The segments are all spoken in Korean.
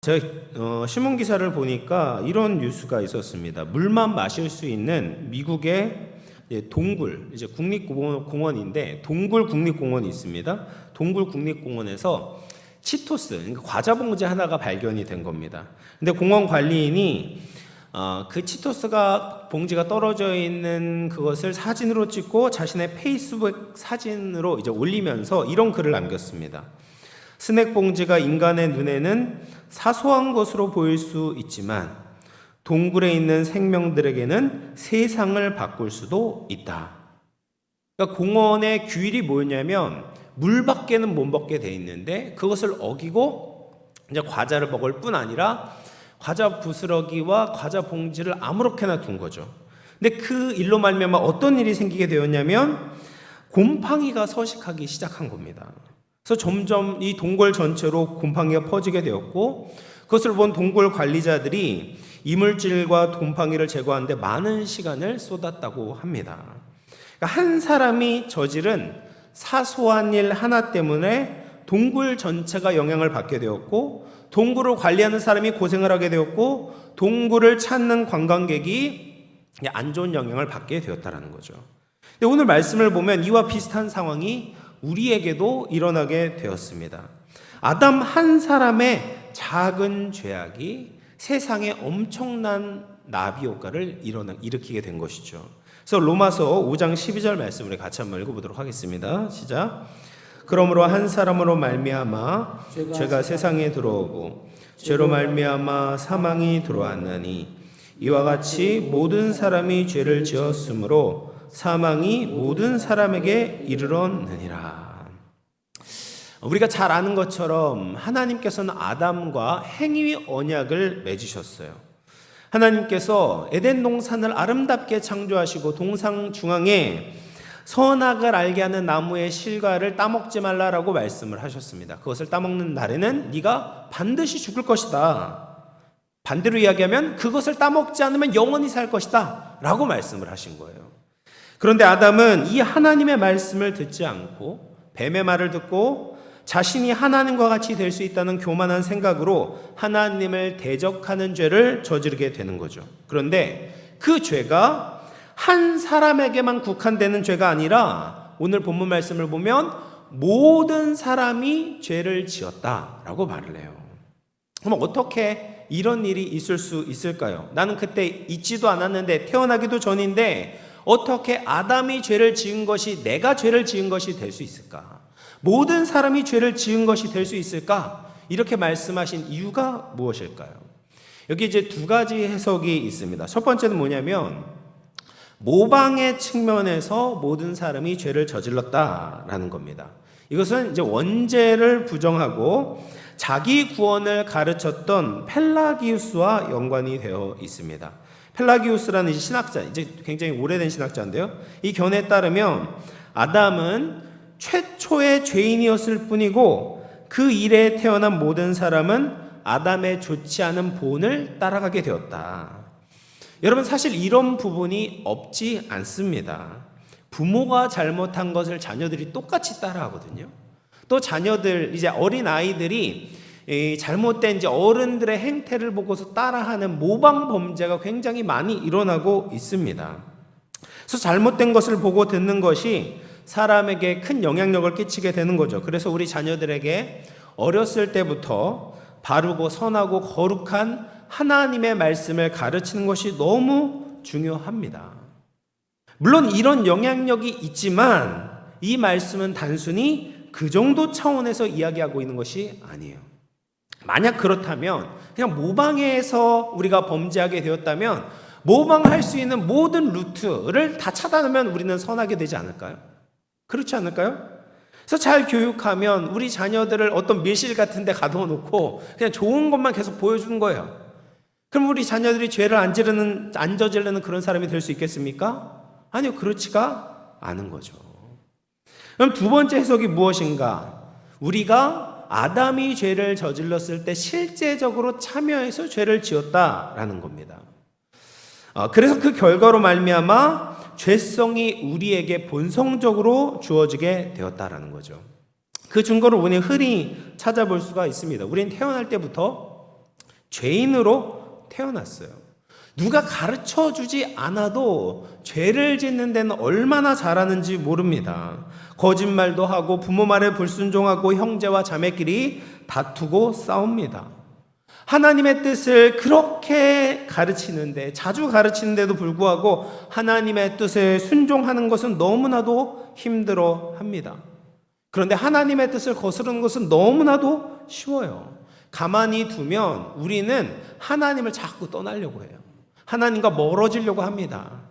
제가 신문 기사를 보니까 이런 뉴스가 있었습니다. 물만 마실 수 있는 미국의 동굴, 이제 국립공원인데 동굴 국립공원이 있습니다. 동굴 국립공원에서 치토스, 그러니까 과자 봉지 하나가 발견이 된 겁니다. 근데 공원 관리인이 그 치토스가 봉지가 떨어져 있는 그것을 사진으로 찍고 자신의 페이스북 사진으로 이제 올리면서 이런 글을 남겼습니다. 스낵 봉지가 인간의 눈에는 사소한 것으로 보일 수 있지만 동굴에 있는 생명들에게는 세상을 바꿀 수도 있다. 그러니까 공원의 규율이 뭐였냐면 물밖에는 못 먹게 돼 있는데 그것을 어기고 이제 과자를 먹을 뿐 아니라 과자 부스러기와 과자 봉지를 아무렇게나 둔 거죠. 근데 그 일로 말미암아 어떤 일이 생기게 되었냐면 곰팡이가 서식하기 시작한 겁니다. 그래서 점점 이 동굴 전체로 곰팡이가 퍼지게 되었고 그것을 본 동굴 관리자들이 이물질과 곰팡이를 제거하는데 많은 시간을 쏟았다고 합니다. 그러니까 한 사람이 저지른 사소한 일 하나 때문에 동굴 전체가 영향을 받게 되었고 동굴을 관리하는 사람이 고생을 하게 되었고 동굴을 찾는 관광객이 안 좋은 영향을 받게 되었다는 거죠. 근데 오늘 말씀을 보면 이와 비슷한 상황이 우리에게도 일어나게 되었습니다. 아담 한 사람의 작은 죄악이 세상에 엄청난 나비 효과를 일으키게 된 것이죠. 그래서 로마서 5장 12절 말씀을 같이 한번 읽어보도록 하겠습니다. 시작. 그러므로 한 사람으로 말미암아 죄가 세상에 들어오고 죄로 말미암아 사망이 들어왔나니 이와 같이 모든 사람이 죄를 지었으므로 사망이 모든 사람에게 이르렀느니라. 우리가 잘 아는 것처럼 하나님께서는 아담과 행위 언약을 맺으셨어요. 하나님께서 에덴 동산을 아름답게 창조하시고 동산 중앙에 선악을 알게 하는 나무의 실과를 따먹지 말라라고 말씀을 하셨습니다. 그것을 따먹는 날에는 네가 반드시 죽을 것이다. 반대로 이야기하면 그것을 따먹지 않으면 영원히 살 것이다 라고 말씀을 하신 거예요. 그런데 아담은 이 하나님의 말씀을 듣지 않고 뱀의 말을 듣고 자신이 하나님과 같이 될 수 있다는 교만한 생각으로 하나님을 대적하는 죄를 저지르게 되는 거죠. 그런데 그 죄가 한 사람에게만 국한되는 죄가 아니라 오늘 본문 말씀을 보면 모든 사람이 죄를 지었다라고 말을 해요. 그럼 어떻게 이런 일이 있을 수 있을까요? 나는 그때 있지도 않았는데 태어나기도 전인데 어떻게 아담이 죄를 지은 것이 내가 죄를 지은 것이 될 수 있을까? 모든 사람이 죄를 지은 것이 될 수 있을까? 이렇게 말씀하신 이유가 무엇일까요? 여기 이제 두 가지 해석이 있습니다. 첫 번째는 뭐냐면 모방의 측면에서 모든 사람이 죄를 저질렀다라는 겁니다. 이것은 이제 원죄를 부정하고 자기 구원을 가르쳤던 펠라기우스와 연관이 되어 있습니다. 펠라기우스라는 신학자, 이제 굉장히 오래된 신학자인데요. 이 견해에 따르면 아담은 최초의 죄인이었을 뿐이고 그 이래에 태어난 모든 사람은 아담의 좋지 않은 본을 따라가게 되었다. 여러분 사실 이런 부분이 없지 않습니다. 부모가 잘못한 것을 자녀들이 똑같이 따라하거든요. 또 자녀들, 이제 어린 아이들이 잘못된 이제 어른들의 행태를 보고서 따라하는 모방 범죄가 굉장히 많이 일어나고 있습니다. 그래서 잘못된 것을 보고 듣는 것이 사람에게 큰 영향력을 끼치게 되는 거죠. 그래서 우리 자녀들에게 어렸을 때부터 바르고 선하고 거룩한 하나님의 말씀을 가르치는 것이 너무 중요합니다. 물론 이런 영향력이 있지만 이 말씀은 단순히 그 정도 차원에서 이야기하고 있는 것이 아니에요. 만약 그렇다면 그냥 모방해서 우리가 범죄하게 되었다면 모방할 수 있는 모든 루트를 다 차단하면 우리는 선하게 되지 않을까요? 그렇지 않을까요? 그래서 잘 교육하면 우리 자녀들을 어떤 밀실 같은 데 가둬놓고 그냥 좋은 것만 계속 보여주는 거예요. 그럼 우리 자녀들이 죄를 안 저지르는 그런 사람이 될 수 있겠습니까? 아니요, 그렇지가 않은 거죠. 그럼 두 번째 해석이 무엇인가? 우리가 아담이 죄를 저질렀을 때 실제적으로 참여해서 죄를 지었다라는 겁니다. 그래서 그 결과로 말미암아 죄성이 우리에게 본성적으로 주어지게 되었다라는 거죠. 그 증거를 우리는 흔히 찾아볼 수가 있습니다. 우리는 태어날 때부터 죄인으로 태어났어요. 누가 가르쳐 주지 않아도 죄를 짓는 데는 얼마나 잘하는지 모릅니다. 거짓말도 하고 부모 말에 불순종하고 형제와 자매끼리 다투고 싸웁니다. 하나님의 뜻을 그렇게 가르치는데, 자주 가르치는데도 불구하고 하나님의 뜻에 순종하는 것은 너무나도 힘들어 합니다. 그런데 하나님의 뜻을 거스르는 것은 너무나도 쉬워요. 가만히 두면 우리는 하나님을 자꾸 떠나려고 해요. 하나님과 멀어지려고 합니다.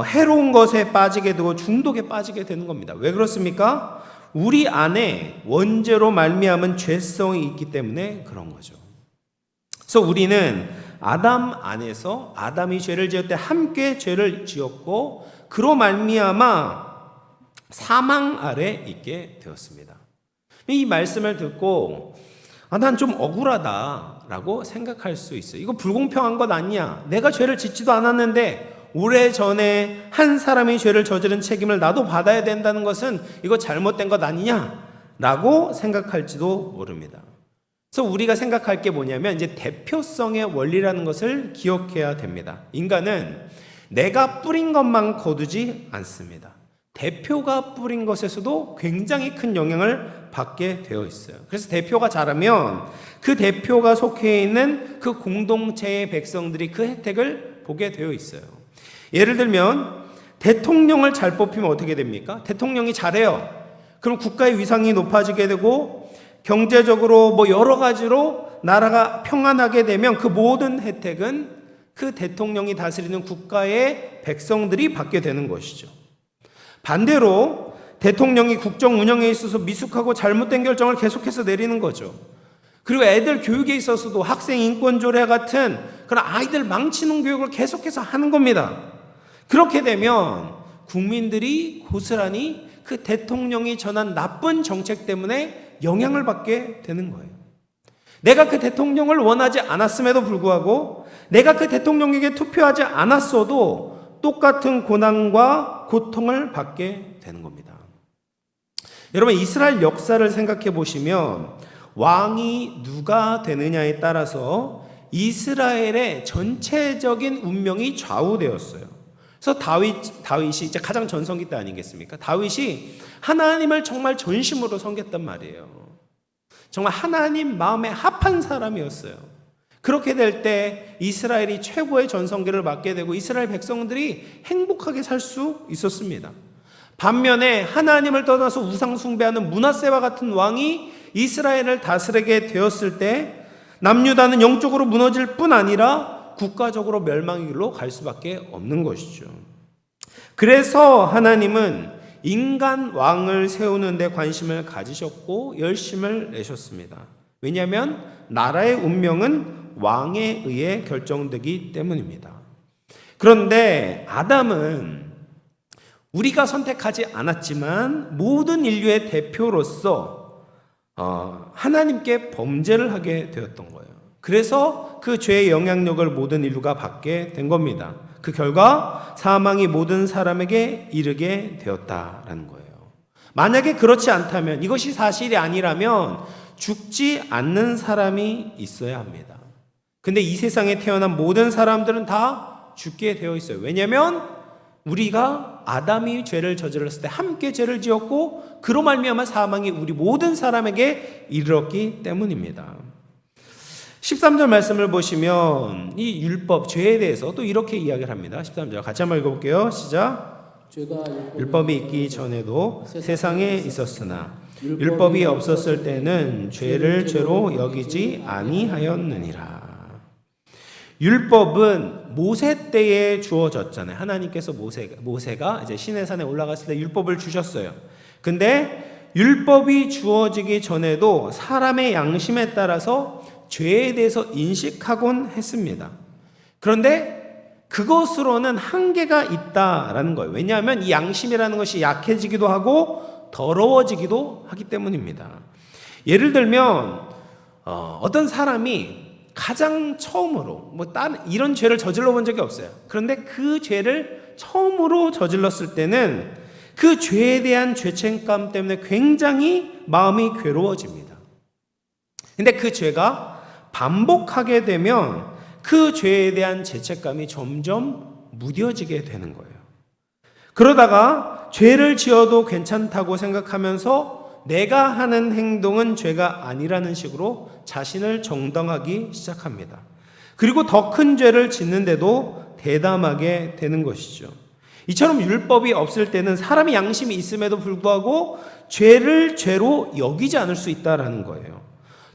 해로운 것에 빠지게 되고 중독에 빠지게 되는 겁니다. 왜 그렇습니까? 우리 안에 원죄로 말미암은 죄성이 있기 때문에 그런 거죠. 그래서 우리는 아담 안에서, 아담이 죄를 지을 때 함께 죄를 지었고 그로 말미암아 사망 아래 있게 되었습니다. 이 말씀을 듣고 난 좀 억울하다라고 생각할 수 있어요. 이거 불공평한 것 아니야. 내가 죄를 짓지도 않았는데 오래전에 한 사람이 죄를 저지른 책임을 나도 받아야 된다는 것은 이거 잘못된 것 아니냐라고 생각할지도 모릅니다. 그래서 우리가 생각할 게 뭐냐면 이제 대표성의 원리라는 것을 기억해야 됩니다. 인간은 내가 뿌린 것만 거두지 않습니다. 대표가 뿌린 것에서도 굉장히 큰 영향을 받게 되어 있어요. 그래서 대표가 잘하면 그 대표가 속해 있는 그 공동체의 백성들이 그 혜택을 보게 되어 있어요. 예를 들면 대통령을 잘 뽑히면 어떻게 됩니까? 대통령이 잘해요. 그럼 국가의 위상이 높아지게 되고 경제적으로 여러 가지로 나라가 평안하게 되면 그 모든 혜택은 그 대통령이 다스리는 국가의 백성들이 받게 되는 것이죠. 반대로 대통령이 국정 운영에 있어서 미숙하고 잘못된 결정을 계속해서 내리는 거죠. 그리고 애들 교육에 있어서도 학생 인권 조례 같은 그런 아이들 망치는 교육을 계속해서 하는 겁니다. 그렇게 되면 국민들이 고스란히 그 대통령이 전한 나쁜 정책 때문에 영향을 받게 되는 거예요. 내가 그 대통령을 원하지 않았음에도 불구하고 내가 그 대통령에게 투표하지 않았어도 똑같은 고난과 고통을 받게 되는 겁니다. 여러분, 이스라엘 역사를 생각해 보시면 왕이 누가 되느냐에 따라서 이스라엘의 전체적인 운명이 좌우되었어요. 그래서 다윗이 이제 가장 전성기 때 아니겠습니까? 다윗이 하나님을 정말 전심으로 섬겼단 말이에요. 정말 하나님 마음에 합한 사람이었어요. 그렇게 될 때 이스라엘이 최고의 전성기를 맞게 되고 이스라엘 백성들이 행복하게 살 수 있었습니다. 반면에 하나님을 떠나서 우상 숭배하는 므낫세와 같은 왕이 이스라엘을 다스리게 되었을 때 남유다는 영적으로 무너질 뿐 아니라 국가적으로 멸망의 길로 갈 수밖에 없는 것이죠. 그래서 하나님은 인간 왕을 세우는 데 관심을 가지셨고 열심을 내셨습니다. 왜냐하면 나라의 운명은 왕에 의해 결정되기 때문입니다. 그런데 아담은 우리가 선택하지 않았지만 모든 인류의 대표로서 하나님께 범죄를 하게 되었던 거예요. 그래서 그 죄의 영향력을 모든 인류가 받게 된 겁니다. 그 결과 사망이 모든 사람에게 이르게 되었다라는 거예요. 만약에 그렇지 않다면, 이것이 사실이 아니라면 죽지 않는 사람이 있어야 합니다. 근데 이 세상에 태어난 모든 사람들은 다 죽게 되어 있어요. 왜냐하면 우리가 아담이 죄를 저질렀을 때 함께 죄를 지었고 그로 말미암아 사망이 우리 모든 사람에게 이르렀기 때문입니다. 13절 말씀을 보시면 이 율법, 죄에 대해서 또 이렇게 이야기를 합니다. 13절 같이 한번 읽어볼게요. 시작. 율법이 있기 전에도 세상에 있었으나 율법이 없었을 때는 죄를 죄로 여기지 아니하였느니라. 율법은 모세 때에 주어졌잖아요. 하나님께서 모세가 이제 시내산에 올라갔을 때 율법을 주셨어요. 근데 율법이 주어지기 전에도 사람의 양심에 따라서 죄에 대해서 인식하곤 했습니다. 그런데 그것으로는 한계가 있다라는 거예요. 왜냐하면 이 양심이라는 것이 약해지기도 하고 더러워지기도 하기 때문입니다. 예를 들면 어떤 사람이 가장 처음으로 다른 이런 죄를 저질러 본 적이 없어요. 그런데 그 죄를 처음으로 저질렀을 때는 그 죄에 대한 죄책감 때문에 굉장히 마음이 괴로워집니다. 근데 그 죄가 반복하게 되면 그 죄에 대한 죄책감이 점점 무뎌지게 되는 거예요. 그러다가 죄를 지어도 괜찮다고 생각하면서 내가 하는 행동은 죄가 아니라는 식으로 자신을 정당하기 시작합니다. 그리고 더 큰 죄를 짓는데도 대담하게 되는 것이죠. 이처럼 율법이 없을 때는 사람이 양심이 있음에도 불구하고 죄를 죄로 여기지 않을 수 있다라는 거예요.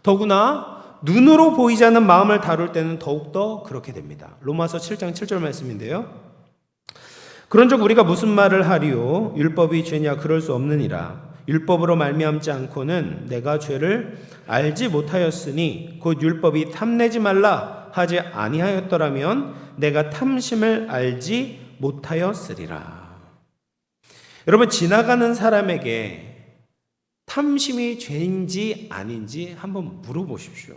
더구나 눈으로 보이지 않는 마음을 다룰 때는 더욱더 그렇게 됩니다. 로마서 7장 7절 말씀인데요. 그런즉 우리가 무슨 말을 하리요? 율법이 죄냐? 그럴 수 없느니라. 율법으로 말미암지 않고는 내가 죄를 알지 못하였으니 곧 율법이 탐내지 말라 하지 아니하였더라면 내가 탐심을 알지 못하였으리라. 여러분, 지나가는 사람에게 탐심이 죄인지 아닌지 한번 물어보십시오.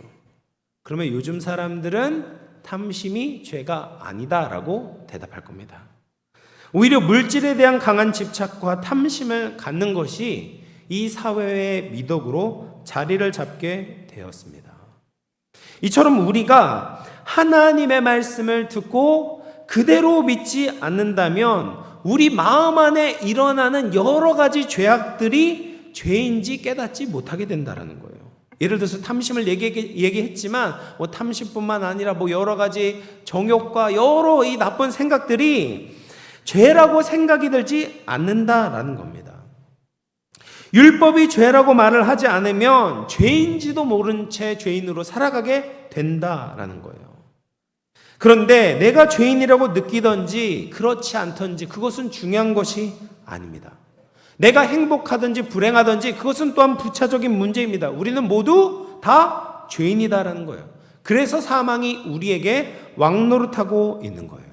그러면 요즘 사람들은 탐심이 죄가 아니다라고 대답할 겁니다. 오히려 물질에 대한 강한 집착과 탐심을 갖는 것이 이 사회의 미덕으로 자리를 잡게 되었습니다. 이처럼 우리가 하나님의 말씀을 듣고 그대로 믿지 않는다면 우리 마음 안에 일어나는 여러 가지 죄악들이 죄인지 깨닫지 못하게 된다는 거예요. 예를 들어서 탐심을 얘기했지만 탐심뿐만 아니라 여러 가지 정욕과 여러 이 나쁜 생각들이 죄라고 생각이 들지 않는다라는 겁니다. 율법이 죄라고 말을 하지 않으면 죄인지도 모른 채 죄인으로 살아가게 된다라는 거예요. 그런데 내가 죄인이라고 느끼든지 그렇지 않든지 그것은 중요한 것이 아닙니다. 내가 행복하든지 불행하든지 그것은 또한 부차적인 문제입니다. 우리는 모두 다 죄인이다라는 거예요. 그래서 사망이 우리에게 왕노릇하고 있는 거예요.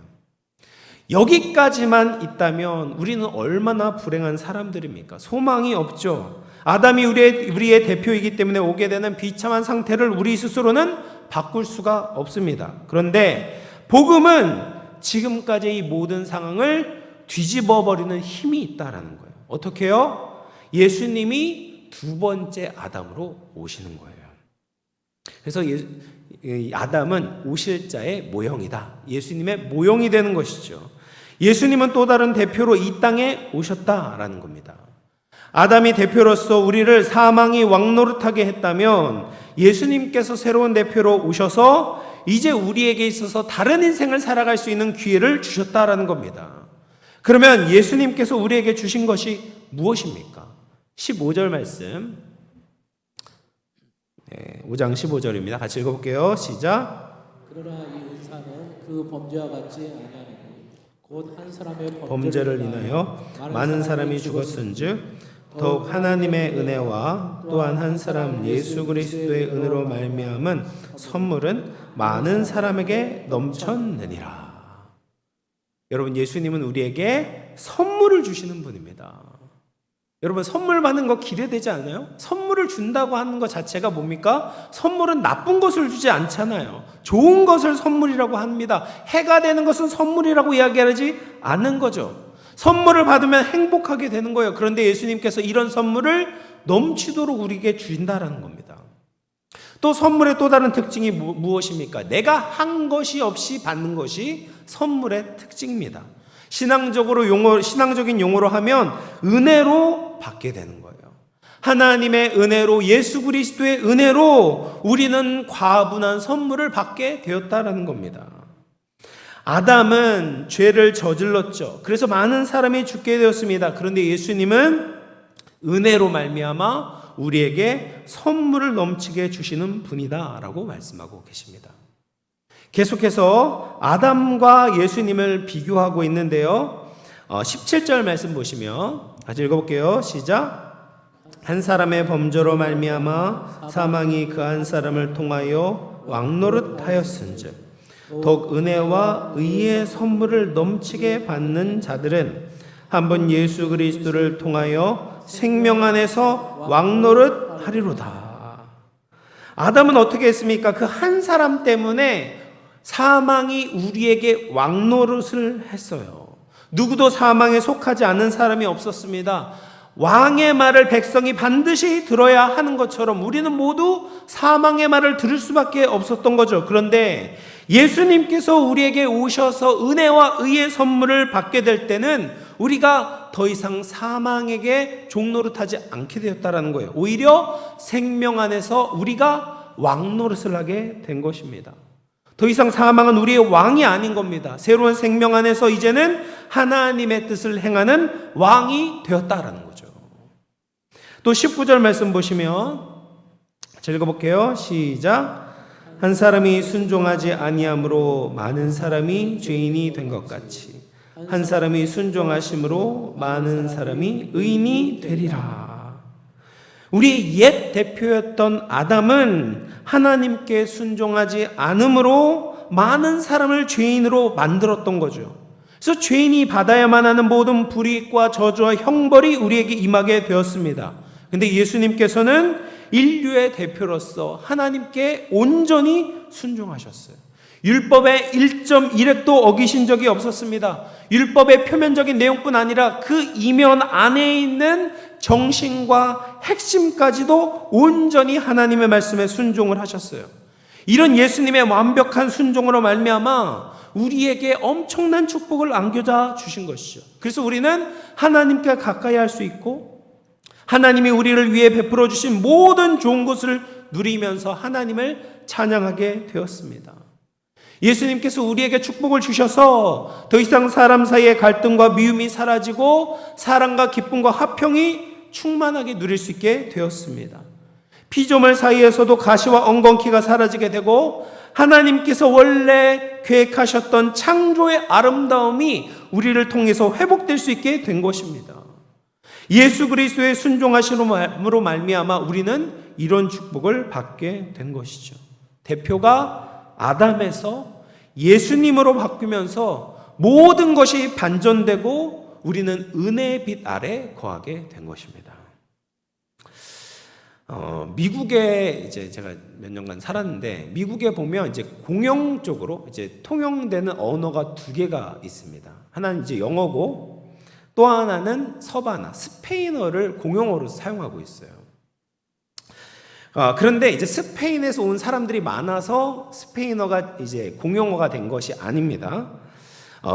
여기까지만 있다면 우리는 얼마나 불행한 사람들입니까? 소망이 없죠. 아담이 우리의 대표이기 때문에 오게 되는 비참한 상태를 우리 스스로는 바꿀 수가 없습니다. 그런데 복음은 지금까지 이 모든 상황을 뒤집어 버리는 힘이 있다라는 거예요. 어떻게요? 예수님이 두 번째 아담으로 오시는 거예요. 그래서 아담은 오실 자의 모형이다. 예수님의 모형이 되는 것이죠. 예수님은 또 다른 대표로 이 땅에 오셨다라는 겁니다. 아담이 대표로서 우리를 사망이 왕노릇하게 했다면 예수님께서 새로운 대표로 오셔서 이제 우리에게 있어서 다른 인생을 살아갈 수 있는 기회를 주셨다라는 겁니다. 그러면 예수님께서 우리에게 주신 것이 무엇입니까? 15절 말씀, 5장 15절입니다. 같이 읽어볼게요. 시작. 그러나 이 은사는 그 범죄와 같지 아니하니 곧 한 사람의 범죄를 인하여 많은 사람이 죽었은즉 더욱 하나님의 은혜와 또한 한 사람 예수 그리스도의 은혜로 말미암은 선물은 많은 사람에게 넘쳤느니라. 여러분, 예수님은 우리에게 선물을 주시는 분입니다. 여러분, 선물 받는 거 기대되지 않아요? 선물을 준다고 하는 것 자체가 뭡니까? 선물은 나쁜 것을 주지 않잖아요. 좋은 것을 선물이라고 합니다. 해가 되는 것은 선물이라고 이야기하지 않는 거죠. 선물을 받으면 행복하게 되는 거예요. 그런데 예수님께서 이런 선물을 넘치도록 우리에게 주신다라는 겁니다. 또 선물의 또 다른 특징이 무엇입니까? 내가 한 것이 없이 받는 것이 선물의 특징입니다. 신앙적인 용어로 하면 은혜로 받게 되는 거예요. 하나님의 은혜로, 예수 그리스도의 은혜로 우리는 과분한 선물을 받게 되었다라는 겁니다. 아담은 죄를 저질렀죠. 그래서 많은 사람이 죽게 되었습니다. 그런데 예수님은 은혜로 말미암아 우리에게 선물을 넘치게 주시는 분이다라고 말씀하고 계십니다. 계속해서 아담과 예수님을 비교하고 있는데요. 17절 말씀 보시면 같이 읽어볼게요. 시작. 한 사람의 범죄로 말미암아 사망이 그 한 사람을 통하여 왕노릇하였은즉 더욱 은혜와 의의 선물을 넘치게 받는 자들은 한 번 예수 그리스도를 통하여 생명 안에서 왕노릇하리로다. 아담은 어떻게 했습니까? 그 한 사람 때문에 사망이 우리에게 왕노릇을 했어요. 누구도 사망에 속하지 않는 사람이 없었습니다. 왕의 말을 백성이 반드시 들어야 하는 것처럼 우리는 모두 사망의 말을 들을 수밖에 없었던 거죠. 그런데 예수님께서 우리에게 오셔서 은혜와 의의 선물을 받게 될 때는 우리가 더 이상 사망에게 종노릇하지 않게 되었다라는 거예요. 오히려 생명 안에서 우리가 왕노릇을 하게 된 것입니다. 더 이상 사망은 우리의 왕이 아닌 겁니다. 새로운 생명 안에서 이제는 하나님의 뜻을 행하는 왕이 되었다라는 거죠. 또 19절 말씀 보시면 제가 읽어볼게요. 시작. 한 사람이 순종하지 아니함으로 많은 사람이 죄인이 된 것 같이 한 사람이 순종하심으로 많은 사람이 의인이 되리라. 우리 옛 대표였던 아담은 하나님께 순종하지 않음으로 많은 사람을 죄인으로 만들었던 거죠. 그래서 죄인이 받아야만 하는 모든 불이익과 저주와 형벌이 우리에게 임하게 되었습니다. 근데 예수님께서는 인류의 대표로서 하나님께 온전히 순종하셨어요. 율법의 1.1획도 어기신 적이 없었습니다. 율법의 표면적인 내용뿐 아니라 그 이면 안에 있는 정신과 핵심까지도 온전히 하나님의 말씀에 순종을 하셨어요. 이런 예수님의 완벽한 순종으로 말미암아 우리에게 엄청난 축복을 안겨다 주신 것이죠. 그래서 우리는 하나님께 가까이 할 수 있고 하나님이 우리를 위해 베풀어 주신 모든 좋은 것을 누리면서 하나님을 찬양하게 되었습니다. 예수님께서 우리에게 축복을 주셔서 더 이상 사람 사이의 갈등과 미움이 사라지고 사랑과 기쁨과 화평이 충만하게 누릴 수 있게 되었습니다. 피조물 사이에서도 가시와 엉겅퀴가 사라지게 되고 하나님께서 원래 계획하셨던 창조의 아름다움이 우리를 통해서 회복될 수 있게 된 것입니다. 예수 그리스도의 순종하심으로 말미암아 우리는 이런 축복을 받게 된 것이죠. 대표가 아담에서 예수님으로 바뀌면서 모든 것이 반전되고 우리는 은혜의 빛 아래 거하게 된 것입니다. 미국에 이제 제가 몇 년간 살았는데 미국에 보면 이제 공용적으로 이제 통용되는 언어가 두 개가 있습니다. 하나는 이제 영어고 또 하나는 서바나 스페인어를 공용어로 사용하고 있어요. 그런데 이제 스페인에서 온 사람들이 많아서 스페인어가 이제 공용어가 된 것이 아닙니다.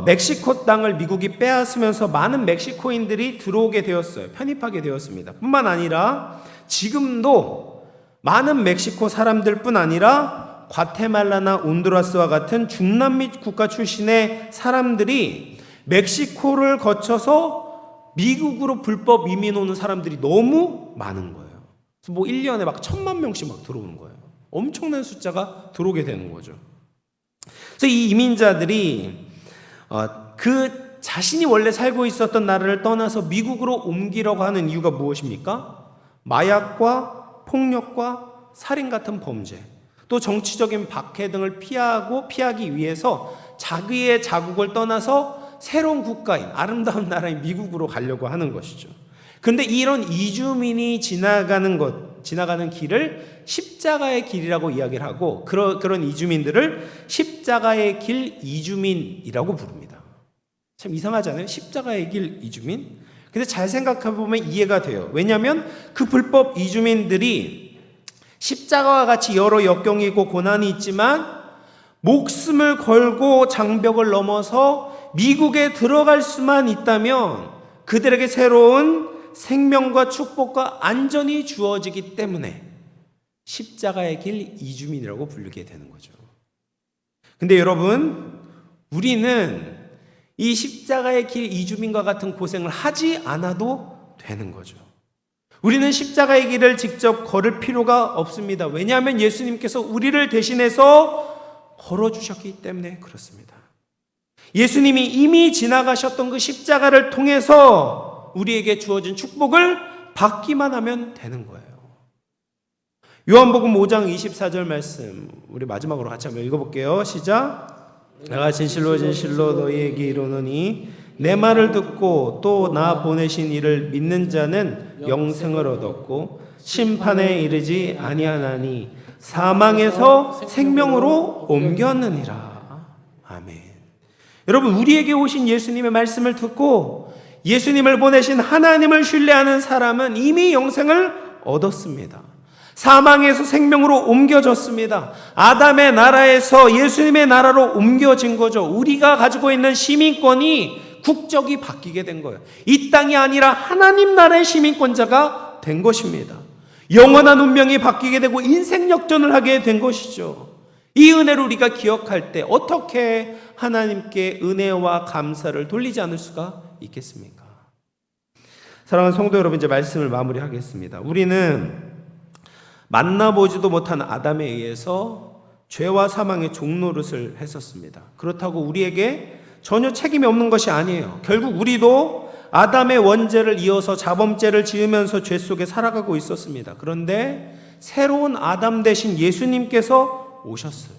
멕시코 땅을 미국이 빼앗으면서 많은 멕시코인들이 들어오게 되었어요. 편입하게 되었습니다. 뿐만 아니라 지금도 많은 멕시코 사람들뿐 아니라 과테말라나 온두라스와 같은 중남미 국가 출신의 사람들이 멕시코를 거쳐서 미국으로 불법 이민 오는 사람들이 너무 많은 거예요. 그래서 뭐 1년에 막 1,000만 명씩 막 들어오는 거예요. 엄청난 숫자가 들어오게 되는 거죠. 그래서 이 이민자들이 그 자신이 원래 살고 있었던 나라를 떠나서 미국으로 옮기려고 하는 이유가 무엇입니까? 마약과 폭력과 살인 같은 범죄, 또 정치적인 박해 등을 피하기 위해서 자기의 자국을 떠나서 새로운 국가인 아름다운 나라인 미국으로 가려고 하는 것이죠. 그런데 이런 이주민이 지나가는 길을 십자가의 길이라고 이야기를 하고 그런 이주민들을 십자가의 길 이주민이라고 부릅니다. 참 이상하잖아요. 십자가의 길 이주민. 근데 잘 생각해 보면 이해가 돼요. 왜냐하면 그 불법 이주민들이 십자가와 같이 여러 역경이 있고 고난이 있지만 목숨을 걸고 장벽을 넘어서 미국에 들어갈 수만 있다면 그들에게 새로운 생명과 축복과 안전이 주어지기 때문에 십자가의 길 이주민이라고 부르게 되는 거죠. 근데 여러분, 우리는 이 십자가의 길 이주민과 같은 고생을 하지 않아도 되는 거죠. 우리는 십자가의 길을 직접 걸을 필요가 없습니다. 왜냐하면 예수님께서 우리를 대신해서 걸어주셨기 때문에 그렇습니다. 예수님이 이미 지나가셨던 그 십자가를 통해서 우리에게 주어진 축복을 받기만 하면 되는 거예요. 요한복음 5장 24절 말씀 우리 마지막으로 같이 한번 읽어볼게요. 시작. 내가 진실로 너희에게 이르노니 내 말을 듣고 또 나 보내신 이를 믿는 자는 영생을 얻었고 심판에 이르지 아니하나니 사망에서 생명으로 옮겼느니라. 아멘. 여러분, 우리에게 오신 예수님의 말씀을 듣고 예수님을 보내신 하나님을 신뢰하는 사람은 이미 영생을 얻었습니다. 사망에서 생명으로 옮겨졌습니다. 아담의 나라에서 예수님의 나라로 옮겨진 거죠. 우리가 가지고 있는 시민권이 국적이 바뀌게 된 거예요. 이 땅이 아니라 하나님 나라의 시민권자가 된 것입니다. 영원한 운명이 바뀌게 되고 인생 역전을 하게 된 것이죠. 이 은혜를 우리가 기억할 때 어떻게 하나님께 은혜와 감사를 돌리지 않을 수가 있겠습니까? 사랑하는 성도 여러분, 이제 말씀을 마무리하겠습니다. 우리는 만나보지도 못한 아담에 의해서 죄와 사망의 종노릇을 했었습니다. 그렇다고 우리에게 전혀 책임이 없는 것이 아니에요. 결국 우리도 아담의 원죄를 이어서 자범죄를 지으면서 죄 속에 살아가고 있었습니다. 그런데 새로운 아담 대신 예수님께서 오셨어요.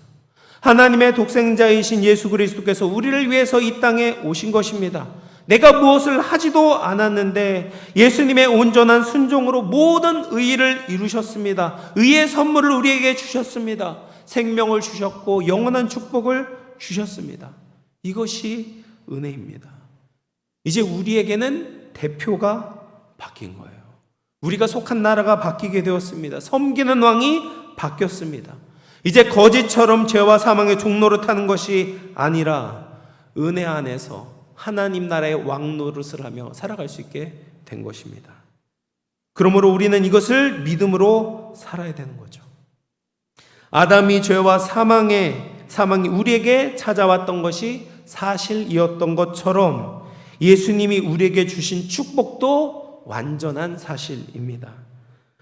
하나님의 독생자이신 예수 그리스도께서 우리를 위해서 이 땅에 오신 것입니다. 내가 무엇을 하지도 않았는데 예수님의 온전한 순종으로 모든 의의를 이루셨습니다. 의의 선물을 우리에게 주셨습니다. 생명을 주셨고 영원한 축복을 주셨습니다. 이것이 은혜입니다. 이제 우리에게는 대표가 바뀐 거예요. 우리가 속한 나라가 바뀌게 되었습니다. 섬기는 왕이 바뀌었습니다. 이제 거짓처럼 죄와 사망의 종노릇하는 것이 아니라 은혜 안에서 하나님 나라의 왕노릇을 하며 살아갈 수 있게 된 것입니다. 그러므로 우리는 이것을 믿음으로 살아야 되는 거죠. 아담이 죄와 사망이 우리에게 찾아왔던 것이 사실이었던 것처럼 예수님이 우리에게 주신 축복도 완전한 사실입니다.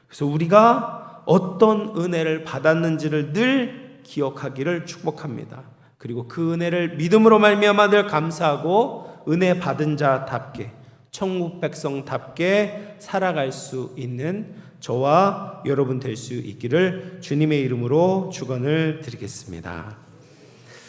그래서 우리가 어떤 은혜를 받았는지를 늘 기억하기를 축복합니다. 그리고 그 은혜를 믿음으로 말미암아 늘 감사하고 은혜 받은 자답게 천국 백성답게 살아갈 수 있는 저와 여러분 될 수 있기를 주님의 이름으로 축원을 드리겠습니다.